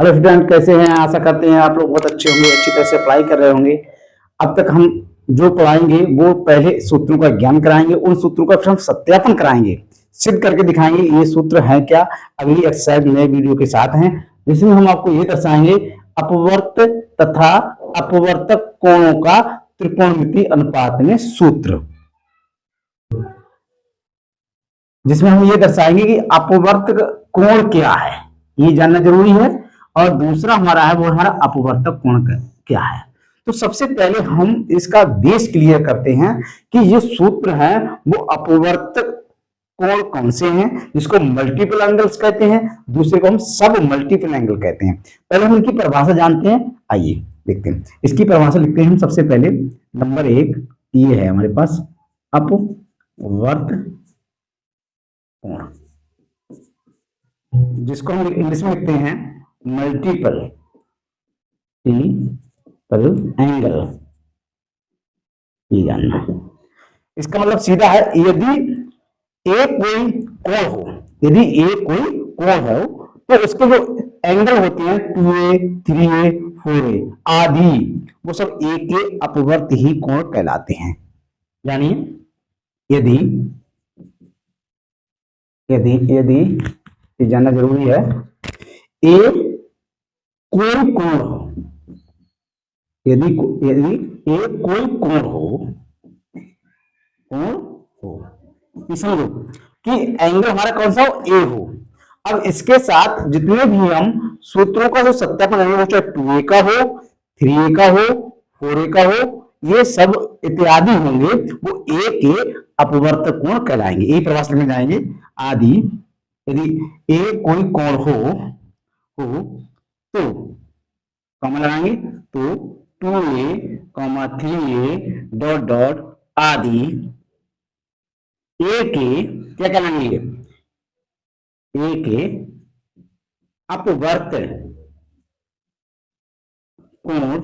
Hello student, कैसे हैं? आशा करते हैं आप लोग बहुत अच्छे होंगे, अच्छी तरह से अप्लाई कर रहे होंगे। अब तक हम जो पढ़ाएंगे वो पहले सूत्रों का ज्ञान कराएंगे, उन सूत्रों का फिर हम सत्यापन कराएंगे, सिद्ध करके दिखाएंगे ये सूत्र है क्या। अगली एक्सरसाइज नए वीडियो के साथ हैं, जिसमें हम आपको ये दर्शाएंगे अपवर्त तथा अपवर्तक कोणों का त्रिकोणमिति अनुपात में सूत्र, जिसमें हम ये दर्शाएंगे कि अपवर्तक कोण क्या है, ये जानना जरूरी है। और दूसरा हमारा है वो हमारा अपवर्तक कोण क्या है। तो सबसे पहले हम इसका बेस क्लियर करते हैं कि ये सूत्र है वो अपवर्तक कोण कौन से हैं, जिसको मल्टीपल एंगल्स कहते हैं, दूसरे को हम सब मल्टीपल एंगल कहते हैं। पहले हम इनकी परिभाषा जानते हैं, आइए देखते हैं। इसकी परिभाषा लिखते हैं हम सबसे पहले। नंबर 1 ये है हमारे पास अपवर्त कोण, जिसको हम इंग्लिश में लिखते हैं मल्टीपल एंगल। ये जानना, इसका मतलब सीधा है यदि एक कोई कोण हो, यदि एक कोई कोण हो तो उसके जो एंगल होते हैं 2a, 3a, 4a आदि, वो सब एक के अपवर्त ही कोण कहलाते हैं। यानी यदि यदि यदि ये जानना जरूरी है, ए कोई कोण हो, यदि यदि ए कोई कोण हो समझो कि एंगल हमारा कौन सा हो, ए हो। अब इसके साथ जितने भी हम सूत्रों का जो सत्यापन है, वो चाहे 2a का हो, 3a का हो, 4a का हो, ये सब इत्यादि होंगे, वो ए के अपवर्तक कोण कहलाएंगे। यही परिभाषा में जाएंगे आदि। यदि ए कोई कोण हो तो कॉमा लगाएंगे, तो 2a, 3a डॉट डॉट आदि ए के क्या कहलाएंगे, ए के अपवर्त कोण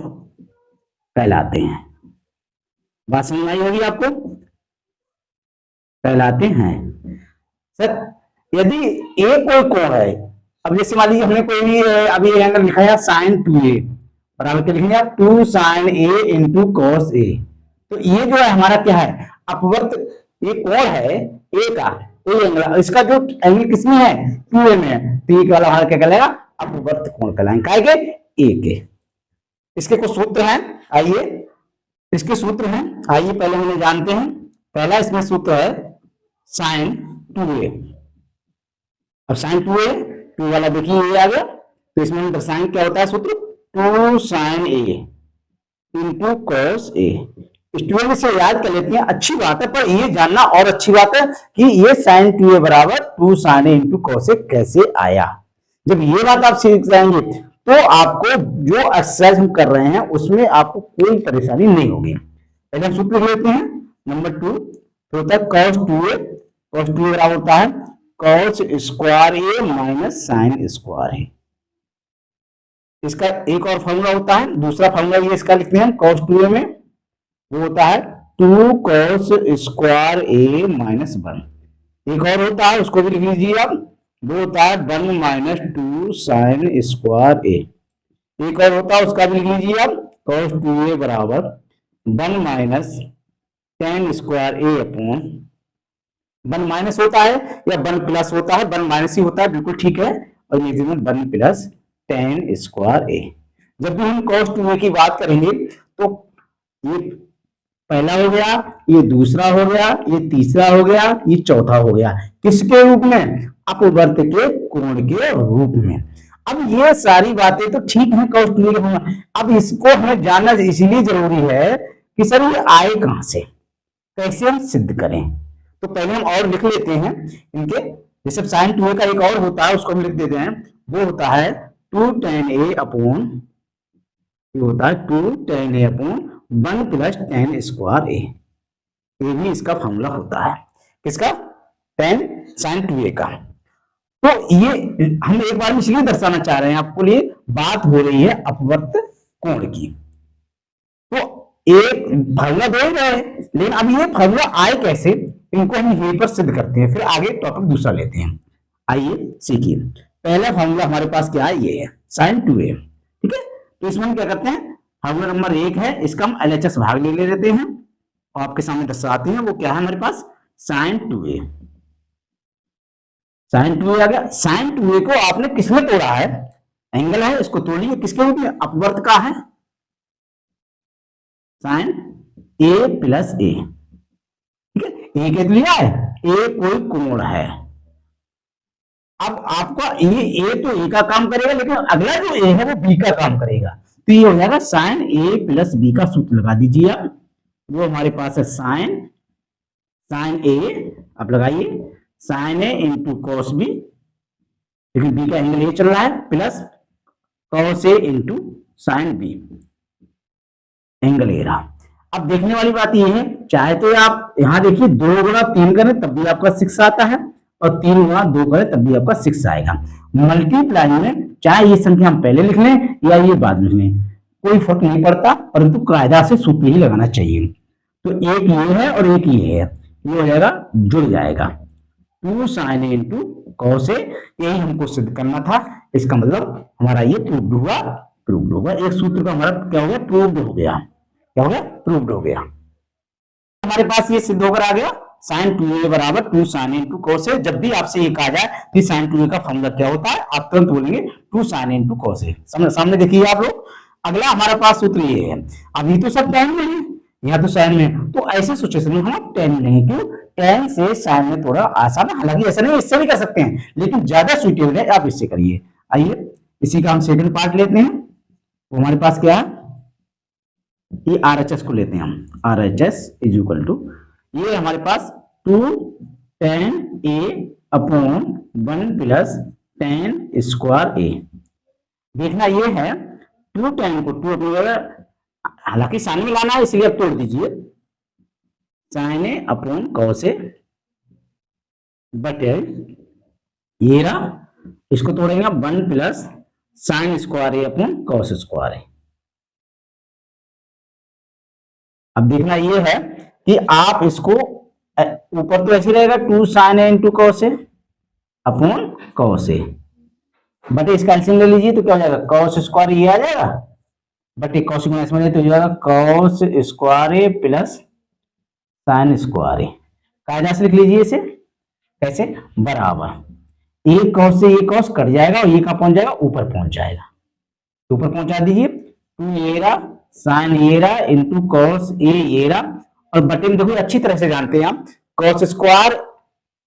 कहलाते हैं। बात समझ आई होगी आपको, कहलाते हैं। सर यदि ए कोई कोण है, अब जैसे मान लीजिए हमने कोई भी अभी एंगल लिखा है sin 2a बराबर क्या लिखेंगे आप, 2 sin a इंटू कॉस ए। तो ये जो है हमारा क्या है, अपवर्त, ये कोण है ए का, ए एंगल, इसका जो एंगल किसमें है, 2a में है, तो ये वाला हमारा क्या कहलाएगा, अपवर्त कोण कहलाएंगे ए के। इसके कुछ सूत्र हैं, आइए इसके सूत्र हैं, आइए पहले हम जानते हैं। पहला इसमें सूत्र है sin 2a। अब sin 2a, 2 वाला देखिए ये आ गया, तो इसमें हम दर्शाएंगे क्या होता है सूत्र, 2 sin a into cos A. Student से याद कर लेते हैं, अच्छी बात है, पर ये जानना और अच्छी बात है कि ये sin 2a बराबर 2 sin a इंटू कॉस ए कैसे आया। जब ये बात आप सीख जाएंगे तो आपको जो एक्सरसाइज हम कर रहे हैं उसमें आपको कोई परेशानी नहीं होगी। पहले हम सूत्र लिख लेते हैं। नंबर 2 तो होता है cos 2a, cos 2a बराबर होता है cos स्क्वायर ए माइनस साइन स्क्वायर ए। इसका एक और फॉर्मूला होता है, दूसरा फॉर्मूला ये इसका लिखते हैं cos 2a में, वो होता है 2 cos स्क्वायर ए माइनस 1। एक और होता है, उसको भी लिख लीजिए आप, वो होता है 1 माइनस 2 साइन स्क्वायर ए। एक और होता है, उसका भी लिख लीजिए आप, cos 2a बराबर 1 माइनस tan स्क्वायर ए अपॉन 1 माइनस होता है या 1 प्लस होता है, 1 माइनस ही होता है, बिल्कुल ठीक है। और मैक्सिमम 1 प्लस tan स्क्वायर ए। जब भी हम cos 2a की बात करेंगे तो ये पहला हो गया, ये दूसरा हो गया, ये तीसरा हो गया, ये चौथा हो गया, किसके रूप में, अपवर्त के कोण के रूप में। अब ये सारी बातें तो ठीक है cos 2a के, अब इसको हमें जानना इसीलिए जरूरी है कि सर ये आए कहां से, कैसे हम सिद्ध करें। तो पहले हम और लिख लेते हैं इनके, जैसे sin 2a का एक और होता है, उसको हम लिख देते हैं, वो होता है 2 tan a अपॉन, ये होता है 2 tan a upon 1 plus tan square a. ये भी इसका फॉर्मूला होता है, किसका, tan sin 2a का। तो ये हम एक बार इसलिए दर्शाना चाह रहे हैं आपको, लिए बात हो रही है अपवर्त कोण की। तो एक फॉर्मूला दे रहे हैं, लेकिन अब ये फॉर्मूला आए कैसे, इनको हम यहीं पर सिद्ध करते हैं, फिर आगे टॉपिक दूसरा लेते हैं। आइए सीखिए। पहला फॉर्मूला हमारे पास क्या है, ये है साइन 2a। ठीक है, तो इसमें हम क्या करते हैं, फार्मूला नंबर 1 है, इसका हम LHS भाग ले लेते हैं और आपके सामने दर्शाते हैं। वो क्या है हमारे पास, साइन 2a। साइन 2a आ गया। साइन 2a को आपने किसमें तोड़ा है, एंगल है, इसको तोड़िए किसके रूप में, अपवर्त का है, साइन a प्लस a। ठीक है, a के लिया है, a कोई कोण है। अब आपका ये a तो a का काम करेगा, लेकिन अगला जो a है वो b का काम करेगा। तो ये हो जाएगा साइन a प्लस b का सूत्र लगा दीजिए आप, वो हमारे पास है साइन साइन a, आप लगाइए sine a into cos b, लेकिन b का एंगल a चल रहा है, plus cos a into sine b, angle A रहा। अब देखने वाली बात ये है, चाहे तो आप यहां देखिए 2 गुना 3 करें तब भी आपका 6 आता है, और 3 गुना 2 करें तब भी आपका 6 आएगा। मल्टीप्लाई में चाहे ये संख्या हम पहले लिख लें या ये बाद में लिख लें, कोई फर्क नहीं पड़ता, परंतु कायदा से सूत्र ही लगाना चाहिए। तो एक ये है और एक ये है, ये हो जाएगा, जुड़ जाएगा 2 साइन इंटू कॉस ए, यही हमको सिद्ध करना था। इसका मतलब हमारा ये प्रूव्ड हुआ, प्रूव्ड होगा। एक सूत्र का हमारा क्या हो गया, प्रूव्ड हो गया। क्या हो गया, प्रूव्ड हो गया। हमारे पास ये सिद्ध होकर आ गया, साइन 2a बराबर 2 साइन इंटू कॉस ए। जब भी आपसे ये कहा जाए कि साइन 2a का फॉर्मूला क्या होता है, आप तुरंत बोलेंगे 2 साइन इंटू कॉस ए। सामने देखिए आप लोग, अगला हमारे पास सूत्र ये है। अभी तो सब टेन में है, यहाँ तो साइन में, तो ऐसे सिचुएशन में हम टेन नहीं, क्यों, टेन से साइन में थोड़ा आसान है। हालांकि ऐसा नहीं, इससे भी कर सकते हैं, लेकिन ज्यादा सुटेबल है आप इससे करिए। आइए इसी का हम सेकंड पार्ट लेते हैं। तो हमारे पास क्या है, ये RHS को लेते हैं हम, RHS इज इक्वल टू, ये हमारे पास 2 tan a upon 1 plus tan square a। देखना ये है 2 tan को 2, हालांकि साइन में लाना है इसलिए आप तोड़ दीजिए, साइन ए अपॉन कॉस ए बटे ये रहा, इसको तोड़ेंगे 1 plus sign square A upon cos square a. अब देखना ये है कि आप इसको, ऊपर तो ऐसे रहेगा 2 sine A into cos A upon cos A, but इसका एलसीएम ले लीजिए तो क्या हो जाएगा, कॉस स्क्वायर ये आ जाएगा, बट एक कॉस गुना इसमें तो हो जाएगा कॉस स्क्वायर ए प्लस साइन स्क्वायर ए। कायदा से लिख लीजिए इसे, कैसे, बराबर एक कॉस से एक कॉस कट जाएगा और ये कहां पहुंच जाएगा, ऊपर पहुंच जाएगा, ऊपर पहुंचा दीजिए। 2 ये रहा साइन ये रहा इंटू कॉस ए ये रहा, और बटे में देखो अच्छी तरह से जानते हैं आप, कॉस स्क्वायर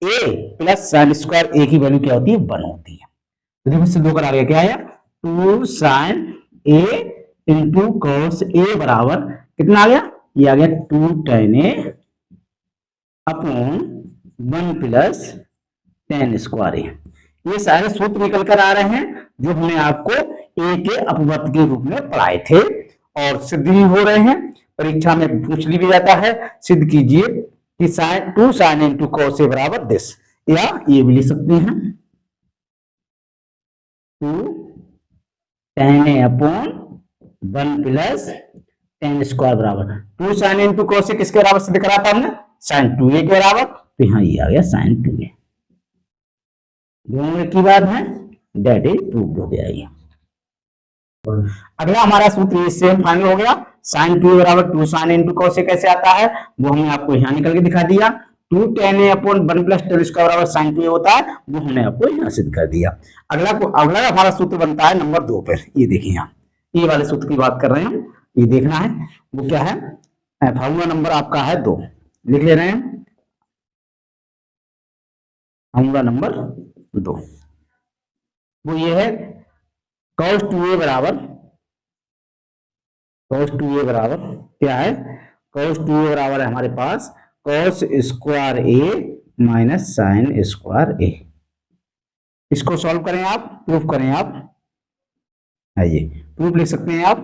ए प्लस साइन स्क्वायर ए की वैल्यू क्या होती है, 1 होती है। तो देखो इससे 2 कर आ गया, क्या आया, 2 साइन ए इंटू कॉस ए बराबर कितना आ गया, ये आ गया 2 tan A upon 1 plus tan square a. ये सारे सूत्र निकल कर आ रहे हैं जो हमने आपको ए के अपवर्त के रूप में पढ़ाए थे, और सिद्ध भी हो रहे हैं, परीक्षा में पूछ ली भी जाता है। सिद्ध कीजिए कि साइन 2 साइन इंटू कॉस ए बराबर दिस, या ये भी लिख सकते हैं 2 tan ए अपॉन 1 प्लस tan स्क्वायर बराबर 2 साइन इंटू कॉस ए किसके बराबर सिद्ध करा था हमने, साइन 2a के बराबर। तो यहाँ ये आ गया साइन 2a, दोनों की बात है, डेट इज प्रूव्ड हो गया ये। अगला हमारा सूत्र ये सेम फाइनल हो गया, साइन 2a बराबर 2 साइन इंटू कॉस ए कैसे आता है वो हमने आपको यहाँ निकल के दिखा दिया। 2 tan ए अपॉन 1 प्लस tan स्क्वायर बराबर साइन 2a होता है, वो हमने आपको यहाँ सिद्ध कर दिया। अगला हमारा सूत्र बनता है नंबर 2 पर, ये देखिए यहाँ ये वाले सूत्र की बात कर रहे हैं, ये देखना है वो क्या है, फार्मूला नंबर आपका है 2, लिख ले रहे हैं फार्मूला नंबर 2, वो ये है cos 2a बराबर क्या है, cos 2a बराबर है हमारे पास cos square a minus sine square a। इसको सॉल्व करें आप, प्रूफ करें आप, आइए प्रूफ लिख सकते हैं आप।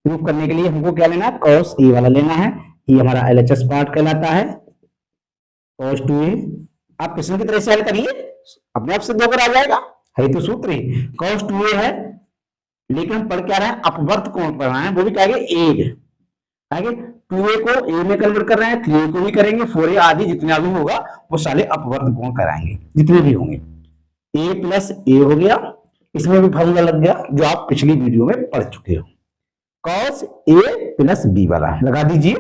प्रूफ करने के लिए हमको क्या लेना है, cos a वाला लेना है, ये हमारा LHS पार्ट कहलाता है, cos 2a। आप क्वेश्चन की तरह से हल करिए, अपने आप सिद्ध होकर आ जाएगा, है तो सूत्र ही cos 2a है, लेकिन हम पढ़ क्या रहे हैं, अपवर्त कोण पढ़ रहे हैं, वो भी क्या है, 2a को a में कन्वर्ट कर रहे हैं, 3a को भी करेंगे, 4a आदि जितना भी होगा वो सारे अपवर्त कोण कराएंगे जितने भी होंगे। a प्लस a हो गया इसमें भी फॉर्मूला लग गया जो आप पिछली वीडियो में पढ़ चुके हो, cos a प्लस बी वाला लगा दीजिए।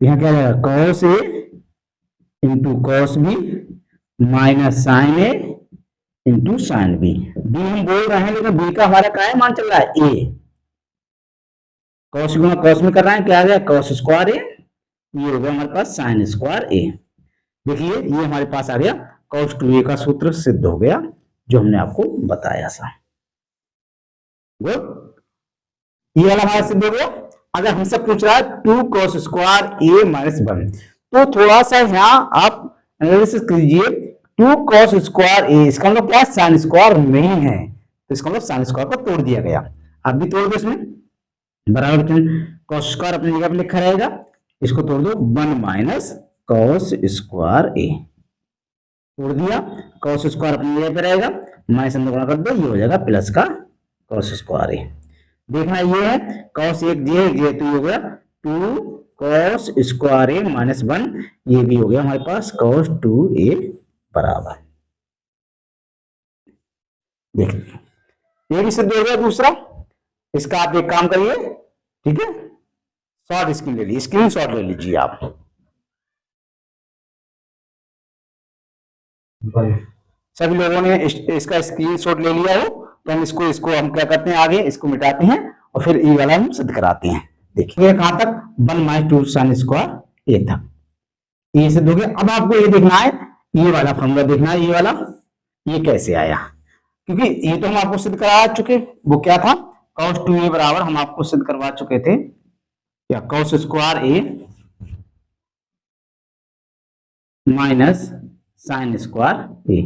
यहाँ क्या रहेगा, cos a into cos B minus sine A into sine B. B हम बोल रहे हैं लेकिन बी का हमारा क्या है, मान चल रहा है ए। कॉस गुना कॉस में कर रहे हैं, क्या आ गया कॉस स्क्वायर ए, ये हो गया हमारे पास साइन स्क्वायर ए। देखिए ये हमारे पास आ गया कॉस 2a का सूत्र सिद्ध हो गया जो हमने आपको बताया था। गुड, ये वाला हमारा सिद्ध हो गया। अगर हमसे पूछ रहा है 2 cos स्क्वायर a माइनस 1, तो थोड़ा सा यहाँ आप एनालिसिस कीजिए। 2 cos स्क्वायर a, इसका मतलब क्या, साइन स्क्वायर नहीं है, तो इसका मतलब साइन स्क्वायर को तोड़ दिया गया। आप भी तोड़ दो, इसमें बराबर cos स्क्वायर अपनी जगह पर लिखा रहेगा, इसको तोड़ दो 1 माइनस cos स्क्वायर a, तोड़ दिया। cos स्क्वायर अपनी जगह पे रहेगा, माइनस अंदर गुणा कर दो, ये हो जाएगा प्लस का cos स्क्वायर a। देखना ये है cos एक दिए तो ये हो गया 2 cos स्क्वायर a माइनस 1, ये भी हो गया हमारे पास cos 2a बराबर। देख ये भी सिद्ध हो गया। दूसरा, इसका आप एक काम करिए, ठीक है, शॉर्ट स्क्रीन ले लीजिए, स्क्रीन शॉट ले लीजिए आप। सभी लोगों ने इसका स्क्रीन शॉट ले लिया हो तो हम इसको हम क्या करते हैं, आगे इसको मिटाते हैं और फिर ये वाला हम सिद्ध कराते हैं। देखिए कहां तक, 1 माइनस 2 साइन स्क्वायर ए तक ये सिद्ध हो गया। अब आपको ये देखना है, ये वाला फॉर्मूला देखना है, ये वाला ये कैसे आया, क्योंकि ये तो हम आपको सिद्ध करा चुके, वो क्या था cos 2a बराबर हम आपको सिद्ध करवा चुके थे, क्या cos square a minus sine square a.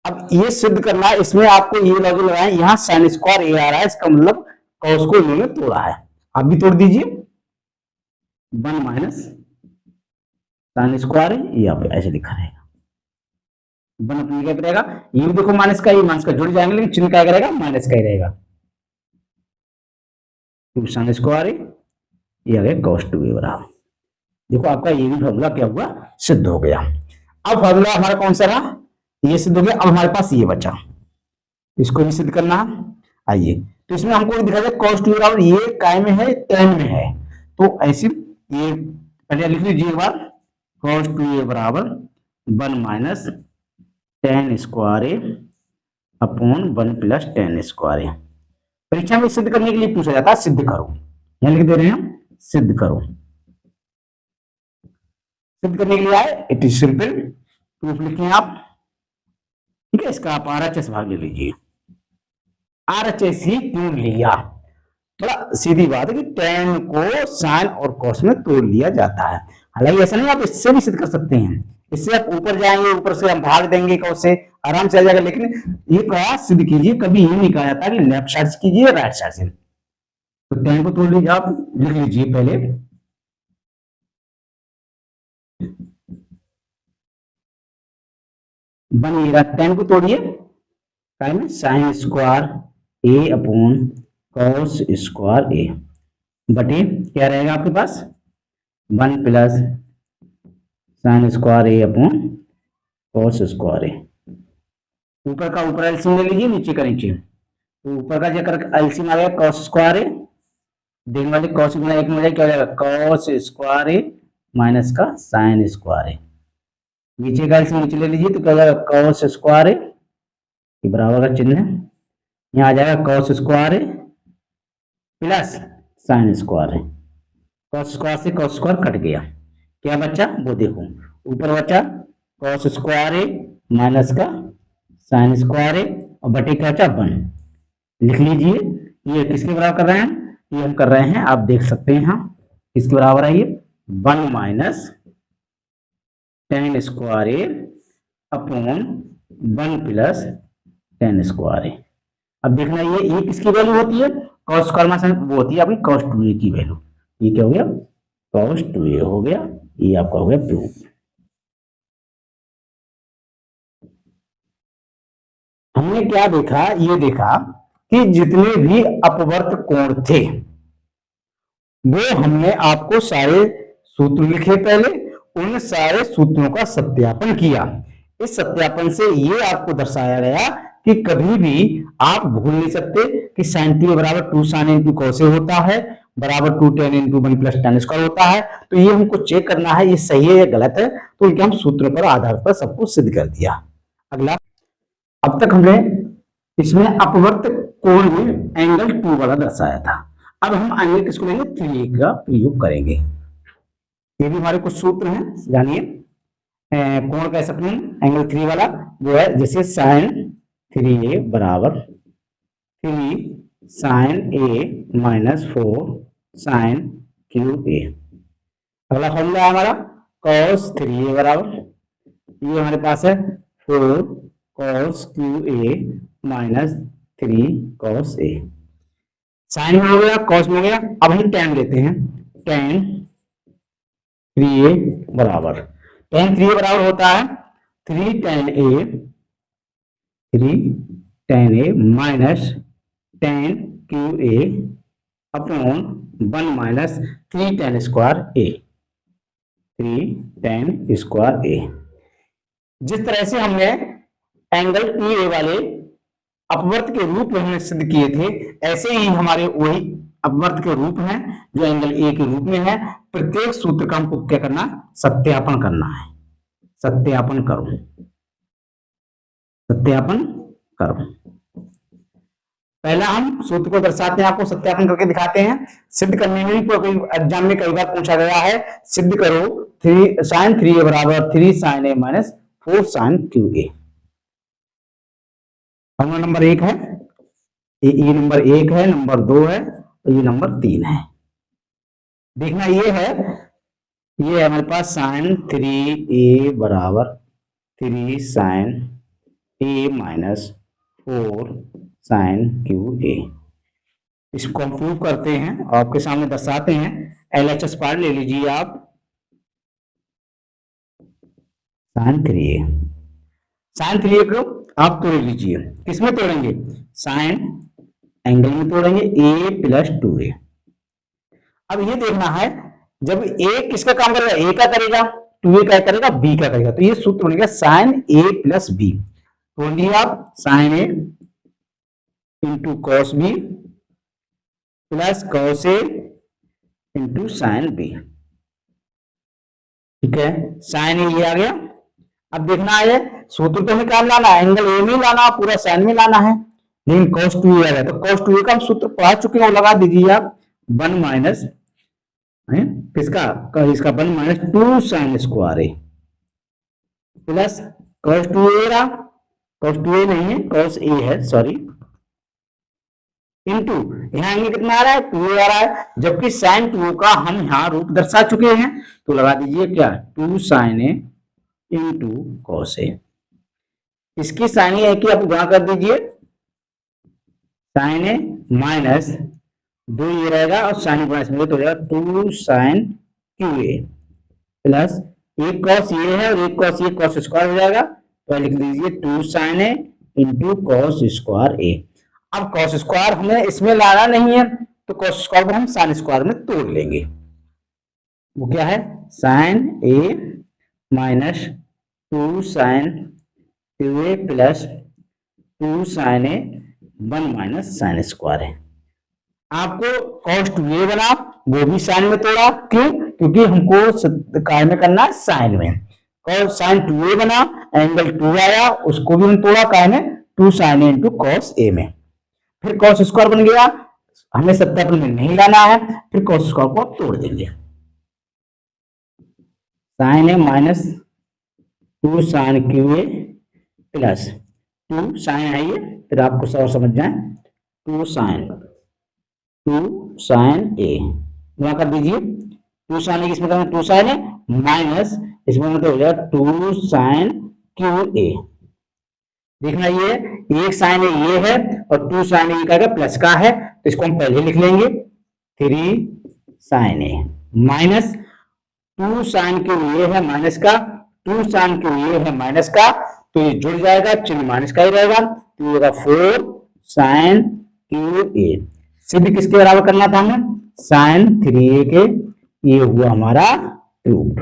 अब ये सिद्ध करना है, इसमें आपको ये लॉजिक लगाएं, यहां साइन स्क्वायर ए आ रहा है, इसका मतलब cos को इन्होंने तोड़ा है। आप भी तोड़ दीजिए, 1 माइनस साइन स्क्वायर है, ये आप ऐसे लिखा रहेगा, 1 अपनी जगह पे रहेगा, ये भी देखो माइनस का, ये माइनस का जुड़ जाएंगे लेकिन चिन्ह क्या रहेगा, माइनस का ही रहेगा। 2 साइन स्क्वायर है, ये आ गया cos 2a बराबर। देखो आपका ये भी फॉर्मूला क्या हुआ, सिद्ध हो गया। अब फॉर्मूला हमारा कौन सा रहा, ये सिद्ध हो गया। अब हमारे पास ये बचा, इसको भी सिद्ध करना है। आइए, तो इसमें हमको दिखा जाए cos 2a बराबर, ये काय में है, tan में है, तो ऐसे ये पहले लिख लीजिए एक बार, cos 2a बराबर 1 माइनस tan स्क्वायर ए अपॉन 1 प्लस tan स्क्वायर ए। परीक्षा में सिद्ध करने के लिए पूछा जाता है, सिद्ध करो, यहां लिख दे रहे हैं सिद्ध करो। सिद्ध करने के लिए आए, इट इज सिंपल, प्रूफ लिखें आप, ठीक है। इसका आप RHS भाग ले लीजिए। RHS ही क्यों लिया, थोड़ा सीधी बात है कि tan को साइन और cos में तोड़ लिया जाता है। हालांकि ऐसा नहीं, आप इससे भी सिद्ध कर सकते हैं, इससे आप ऊपर जाएंगे, ऊपर से हम भाग देंगे cos से, आराम से आ जाएगा। लेकिन ये कहा सिद्ध कीजिए, कभी ये नहीं कहा जाता कि लेफ्ट साइड से कीजिए राइट साइड से। तो tan को तोड़ लीजिए, आप लिख लीजिए पहले, बनेगा tan को तोड़िए, साइन स्क्वायर ए अपॉन cos स्क्वायर ए बटे क्या रहेगा आपके पास, 1 प्लस साइन स्क्वायर ए अपॉन cos स्क्वायर ए। ऊपर का ऊपर एलसीएम ले लीजिए, नीचे का नीचे, तो ऊपर का जाकर एलसीएम आ गया cos स्क्वायर ए, देखने वाले cos गुना 1 में क्या हो जाएगा cos स्क्वायर ए माइनस का साइन स्क्वायर ए। नीचे का एलसीएम नीचे ले लीजिए, तो क्या हो जाएगा cos स्क्वायर ए, ये बराबर का चिन्ह है, यहाँ आ जाएगा cos स्क्वायर ए प्लस साइन स्क्वायर है। cos स्क्वायर से cos स्क्वायर कट गया, क्या बचा वो देखो, ऊपर बचा cos स्क्वायर ए माइनस का साइन स्क्वायर ए और बटे क्या बचा 1। लिख लीजिए, ये किसके बराबर कर रहे हैं, ये हम कर रहे हैं, आप देख सकते हैं, हाँ किसके बराबर है ये, 1 minus tan square A upon 1 plus tan square a. अब देखना ये किसकी वैल्यू होती है, cos स्क्वायर माइनस वो होती है आपकी cos 2a की वैल्यू। ये क्या हो गया, cos 2a हो गया, ये आपका हो गया प्रूफ। हमने क्या देखा, ये देखा कि जितने भी अपवर्त कोण थे वो हमने आपको सारे सूत्र लिखे पहले, उन सारे सूत्रों का सत्यापन किया। इस सत्यापन से ये आपको दर्शाया गया कि कि कभी भी आप भूल नहीं सकते कि sin t बराबर 2 sin इंटू कॉस ए होता है, बराबर 2 tan into 1 plus tan square होता है। तो ये हमको चेक करना है ये सही है या गलत है, तो इनके हम सूत्र पर आधार पर सबको सिद्ध कर दिया। अगला, अब तक हमने इसमें अपवर्त कोण में एंगल 2 वाला दर्शाया था। अब हम एंगल किसको लेंगे, 3 का प्रयोग करेंगे। ये भी हमारे कुछ सूत्र हैं, जानिए। कोण कह सकते हैं एंगल 3 वाला, जो है जैसे साइन 3a बराबर 3 sine a minus 4 sine cube A. अगला फॉर्मूला है हमारा cos 3a बराबर, ये हमारे पास है 4 cos cube A minus 3 cos a। Sine में हो गया, cos में हो गया। अब हम tan लेते हैं, tan 3a बराबर, tan 3a बराबर होता है 3 tan a minus tan cube a upon 1 minus 3 tan square a, 3 tan square a. जिस तरह से हमने एंगल टी ए वाले अपवर्त के रूप में हमने सिद्ध किए थे, ऐसे ही हमारे वही अपवर्त के रूप हैं जो एंगल ए के रूप में है। प्रत्येक सूत्र का हमको क्या करना, सत्यापन करना है। सत्यापन करो, सत्यापन करो। पहला हम सूत्र को दर्शाते हैं, आपको सत्यापन करके दिखाते हैं। सिद्ध करने में भी एग्जाम में कई बार पूछा गया है, सिद्ध करो 3 साइन 3a बराबर 3 sine A minus 4 sine cube A. Formula number 1 है, ये नंबर 1 है, नंबर 2 है, और ये नंबर 3 है। देखना ये है हमारे पास साइन 3a बराबर 3 sine A minus 4 sine cube A. इसको हम प्रूव करते हैं और आपके सामने दर्शाते हैं। LHS पार्ट ले लीजिए आप, साइन 3a, साइन 3a को आप तोड़ लीजिए। किसमें तोड़ेंगे, साइन एंगल में तोड़ेंगे, a प्लस 2a। अब ये देखना है जब a किसका काम करेगा, a का करेगा, 2a का करेगा, b का करेगा, तो ये सूत्र बनेगा साइन a प्लस b। तोड़ लिया आप, sine a into cos B plus cos A into sine B. ठीक है, साइन ए ये आ गया। अब देखना है सूत्र तो हमें क्या लाना है, एंगल ए में लाना, पूरा साइन में लाना है, लेकिन cos 2a आ गया तो cos 2a का हम सूत्र पढ़ा चुके हैं, वो लगा दीजिए आप 1 माइनस किसका, इसका 1 माइनस 2 साइन स्क्वायर ए प्लस cos 2a रहा, cos 2a नहीं है cos a है, सॉरी, इंटू यहाँ एंगल कितना आ रहा है, 2a आ रहा है, जबकि साइन 2 का हम यहाँ रूप दर्शा चुके हैं, तो लगा दीजिए क्या 2 साइन ए इंटू कॉस ए। इसकी साइन ए की आप गुणा कर दीजिए, साइन ए माइनस 2 ये रहेगा और साइन गुणा इसमें तो हो जाएगा 2 साइन क्यू ए प्लस एक कॉस ये है और एक कॉस ये, कॉस स्क्वायर हो जाएगा, तो लिख दीजिए 2 sine A into cos square a. अब कॉस स्क्वायर हमें इसमें लाना नहीं है, तो कॉस स्क्वायर को हम साइन स्क्वायर में तोड़ लेंगे। वो क्या है, sine A minus 2 sine cube A plus 2 sine A 1 minus sine square है। आपको cos 2a बना, वो भी साइन में तोड़ा, क्यों, क्योंकि हमको काय में करना है साइन में। cos साइन 2a बना, एंगल 2 आया, उसको भी हम तोड़ा काय में 2 साइन ए इंटू कॉस ए में। फिर cos स्क्वायर बन गया, हमें सत्यापन में नहीं लाना है, फिर cos स्क्वायर को तोड़ देंगे, sine A minus 2 sine cube A plus 2 sine है ये, फिर आपको और समझ जाए 2 साइन ए गुणा कर दीजिए, 2 साइन ए इसमें करना 2 साइन ए माइनस इसमें मतलब हो जाएगा 2 साइन क्यू ए। देखना ये एक साइन ए ये है और 2 साइन ए का प्लस का है, तो इसको हम पहले लिख लेंगे 3 sine A minus 2 sine cube A है माइनस का, 2 साइन क्यू ए है माइनस का, तो ये जुड़ जाएगा, चिन्ह माइनस का ही रहेगा, तो ये 4 साइन क्यू ए। सिद्ध किसके बराबर करना था हमें, साइन 3a के, ये हुआ हमारा प्रूव्ड।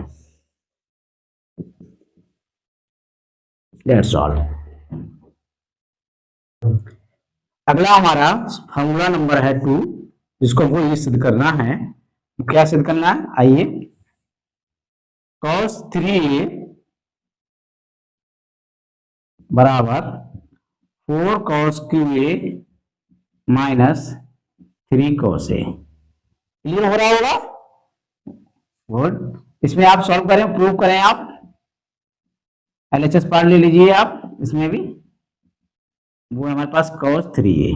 That's all. अगला हमारा फॉर्मूला नंबर है 2, जिसको वो ये सिद्ध करना है। क्या सिद्ध करना है, आइए। cos 3a बराबर 4 cos QA minus 3 cos A। Clear हो रहा होगा? गुड। इसमें आप सॉल्व करें, प्रूव करें, आप एलएचएस पार्ट ले लीजिए आप इसमें भी। वो है हमारे पास cos 3a।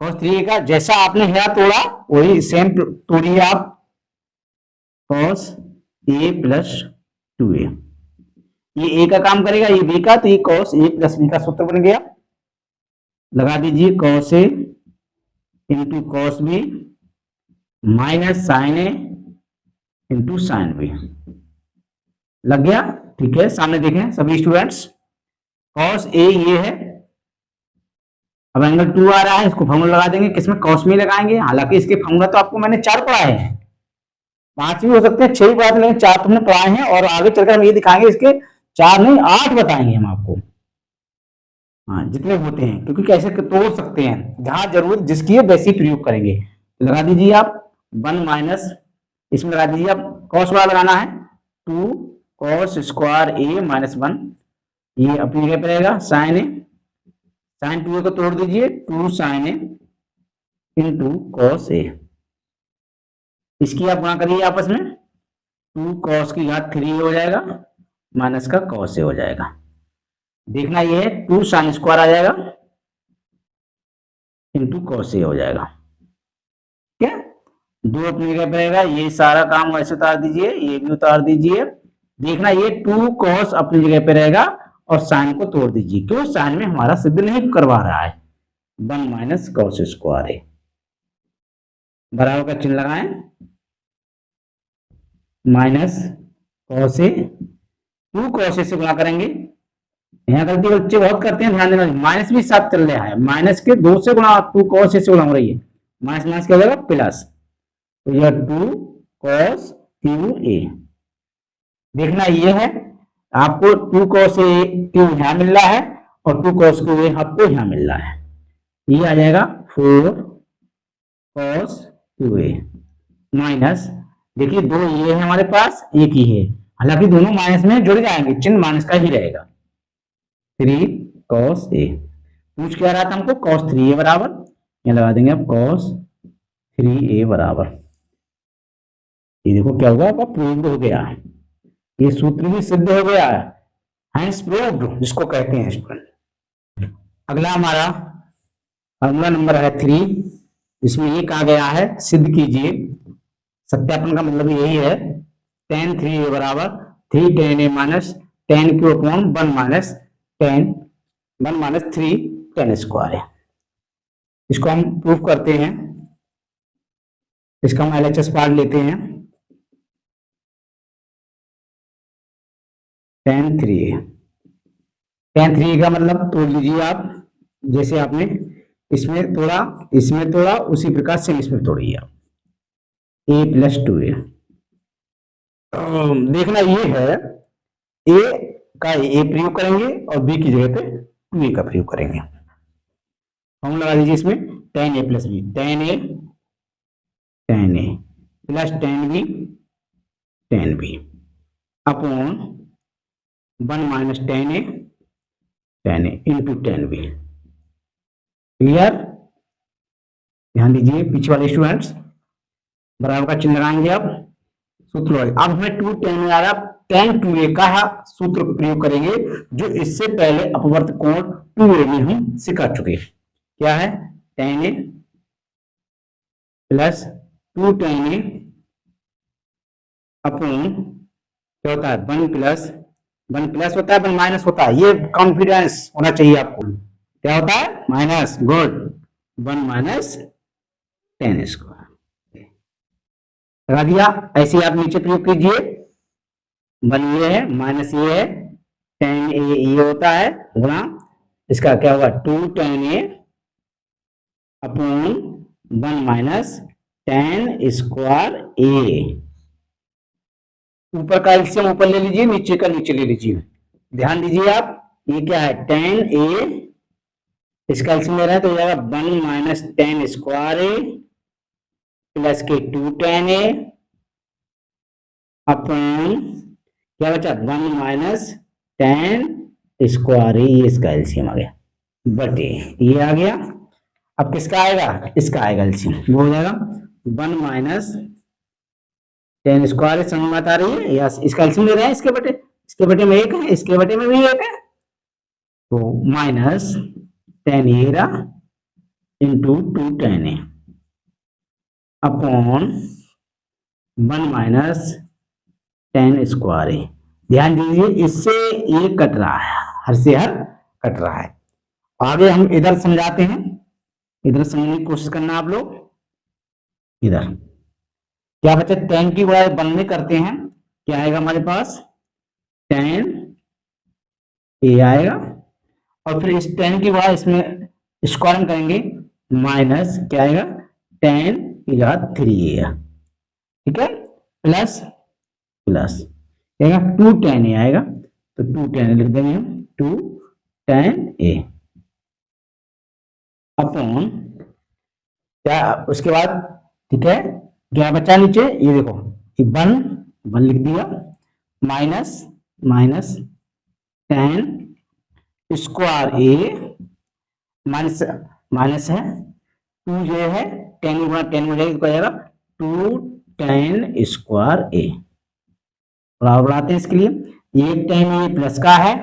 cos 3a का जैसा आपने हेरा तोड़ा वही सेम तोड़िए आप। cos a प्लस 2a, ये a का काम करेगा, ये b का, तो ये cos a प्लस b का सूत्र बन गया। लगा दीजिए cos a into cos b minus sin a into sin b। लग गया? ठीक है, सामने देखें सभी स्टूडेंट्स। cos a ये है, अब एंगल 2 आ रहा है, इसको फॉर्मूला लगा देंगे, किसमें cos में लगाएंगे। हालांकि इसके फॉर्मूला तो आपको मैंने 4 पढ़ाए हैं, 5 भी हो सकते हैं, 6 भी पढ़ाए, लेकिन 4 तुमने पढ़ाए हैं, और आगे चलकर हम ये दिखाएंगे इसके 4 नहीं 8 बताएंगे हम आपको। हाँ, जितने होते हैं, क्योंकि कैसे तोड़ सकते हैं, जहां जरूरत जिसकी है वैसे ही प्रयोग करेंगे। तो लगा दीजिए आप 1 माइनस, इसमें लगा दीजिए आप cos वाला लगाना है, 2 cos स्क्वायर a माइनस 1, ये अपनी जगह पर रहेगा। sin a, sin 2a को तोड़ दीजिए, 2 sin a into cos a। इसकी आप गुणा करिए आपस में, 2 cos की घात 3 हो जाएगा माइनस का cos a हो जाएगा। देखना ये है 2 sin स्क्वायर आ जाएगा इंटू cos a हो जाएगा। ठीक है, 2 अपनी जगह पर रहेगा, ये सारा काम वैसे उतार दीजिए, ये भी उतार दीजिए। देखना ये 2 cos अपनी जगह पे रहेगा और साइन को तोड़ दीजिए, क्यों, साइन में हमारा सिद्ध नहीं करवा रहा है। 1 माइनस cos स्क्वायर a बराबर का चिन्ह लगाएं, minus cos a, 2 cos a से गुणा करेंगे। यहाँ गलती बच्चे बहुत करते हैं, ध्यान देना, माइनस भी साथ चल रहा है, माइनस के 2 से गुणा 2 cos a से गुणा हो रही है, माइनस माइनस क्या हो जाएगा प्लस, तो यह 2 cos QA। देखना ये है, आपको 2 cos a क्यू यहाँ मिल रहा है और 2 cos QA आपको यहाँ मिल रहा है, ये आ जाएगा 4 cos QA माइनस, देखिए 2 ये है हमारे पास, एक ही है, हालांकि दोनों माइनस में जुड़ जाएंगे, चिन्ह माइनस का ही रहेगा। 3 cos a, पूछ क्या रहा था हमको, cos 3a बराबर, यहाँ लगा देंगे अब cos 3a बराबर, ये देखो क्या होगा, आपका प्रूव्ड हो गया, ये सूत्र भी सिद्ध हो गया है, हैंस प्रूव्ड जिसको कहते हैं स्टूडेंट। अगला हमारा फॉर्मूला नंबर है 3, इसमें ये कहा गया है सिद्ध कीजिए, सत्यापन का मतलब यही है, tan 3a बराबर 3 tan a minus tan q upon 1 minus 3 tan square है। इसको हम प्रूफ करते हैं, इसका हम एलएचएस पार्ट लेते हैं, tan 3a, tan 3a का मतलब तोड़ लीजिए आप, जैसे आपने इसमें तोड़ा इसमें तोड़ा उसी प्रकार से इसमें तोड़िए आप, a प्लस 2a। देखना ये है, a का a प्रयोग करेंगे और b की जगह पे 2a का प्रयोग करेंगे। हम लगा दीजिए इसमें tan a plus b, tan a plus tan b upon 1 minus tan a into tan b। Clear? ध्यान दीजिए पीछे वाले स्टूडेंट्स, बराबर का चिन्ह लगाएंगे आप, सूत्र। अब हमें 2 tan आ रहा, tan 2a का सूत्र प्रयोग करेंगे, जो इससे पहले अपवर्त कोण 2a में हम सिखा चुके। क्या है, tan a plus 2 tan a upon क्या होता है 1 प्लस होता है, 1 माइनस होता है, ये कॉन्फिडेंस होना चाहिए आपको, क्या होता है minus, good, 1 minus tan square लगा दिया। ऐसे आप नीचे प्रयोग कीजिए, 1 ये है माइनस ये है, tan a ये होता है गुणा, इसका क्या होगा 2 tan a upon 1 minus tan square a। ऊपर का एलसीएम ऊपर ले लीजिए, नीचे का नीचे ले लीजिए। ध्यान दीजिए आप, ये क्या है tan a इसका एलसीएम ले रहे हैं तो हो जाएगा 1 माइनस 10 स्क्वायर ए प्लस के 2 10 ए अपॉन क्या बचा 1 माइनस 10 स्क्वायर ए, ये इसका एलसीएम आ गया बटे ये आ गया। अब किसका आएगा, इसका आएगा एलसीएम, वो हो जाएगा 1 माइनस 10 स्क्वायर समझ में आ रही है, या इसका एलसीएम ले रहे हैं इसके बटे में 1 है, इसके बटे में भी 1 है, तो माइनस 10 ए रहा इंटू 2 10 ए अपॉन 1 माइनस 10 स्क्वायर ए। ध्यान दीजिए इससे ये कट रहा है, हर से हर कट रहा है। आगे हम इधर समझाते हैं, इधर समझने की कोशिश करना आप लोग। इधर क्या बचा 10 की गुणा 1 में करते हैं, क्या आएगा हमारे पास 10 ए आएगा, और फिर इस 10 की गुणा इसमें स्क्वायर में करेंगे माइनस क्या आएगा 10 की जगह 3 ए, ठीक है, प्लस प्लस आएगा 2 10 ए आएगा, तो 2 10 ए लिख देंगे हम 2 10 ए अपॉन क्या उसके बाद, ठीक है, क्या बचा नीचे ये देखो ये 1 लिख दिया माइनस माइनस 10 स्क्वायर ए माइनस माइनस है 2 जो है 10 गुणा 10 हो जाएगा, जाएगा 2 10 स्क्वायर ए। बराबर बढ़ाते हैं इसके लिए, ये 10 ये प्लस का है,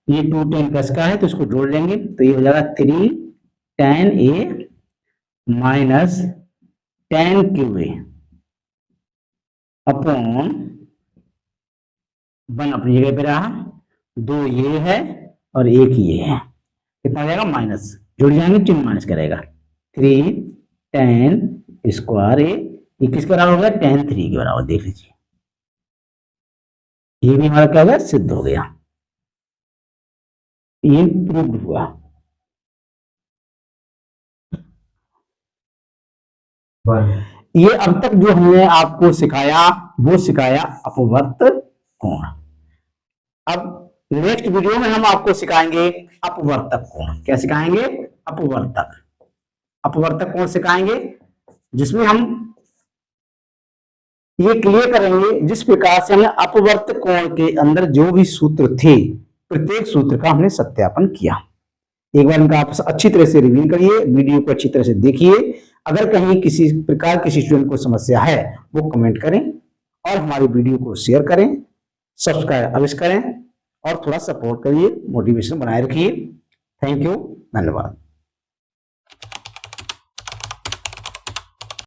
ये 2 10 प्लस का है, तो इसको जोड़ लेंगे तो ये हो जाएगा 3 10 ए माइनस 10 क्यू ए अपॉन 1 अपनी जगह पे रहा, 2 ये है और 1 ये है, कितना हो जाएगा माइनस, जुड़ जाएंगे चिन्ह माइनस करेगा 3 10 स्क्वायर ए, ये किसके बराबर हो गया 10 3 के बराबर, देख लीजिए ये भी हमारा क्या हो गया सिद्ध हो गया, ये प्रूव्ड हुआ। ये अब तक जो हमने आपको सिखाया वो सिखाया अपवर्त कोण। अब नेक्स्ट वीडियो में हम आपको सिखाएंगे अपवर्तक कोण। क्या सिखाएंगे, अपवर्तक अपवर्तक कोण सिखाएंगे, जिसमें हम ये क्लियर करेंगे जिस प्रकार से हमने अपवर्तक कोण के अंदर जो भी सूत्र थे प्रत्येक सूत्र का हमने सत्यापन किया। एक बार इनका आप अच्छी तरह से रिवीजन करिए, वीडियो को अच्छी तरह से देखिए। अगर कहीं किसी प्रकार किसी स्टूडेंट को समस्या है वो कमेंट करें और हमारी वीडियो को शेयर करें, सब्सक्राइब अवश्य करें और थोड़ा सपोर्ट करिए, मोटिवेशन बनाए रखिए। थैंक यू, धन्यवाद।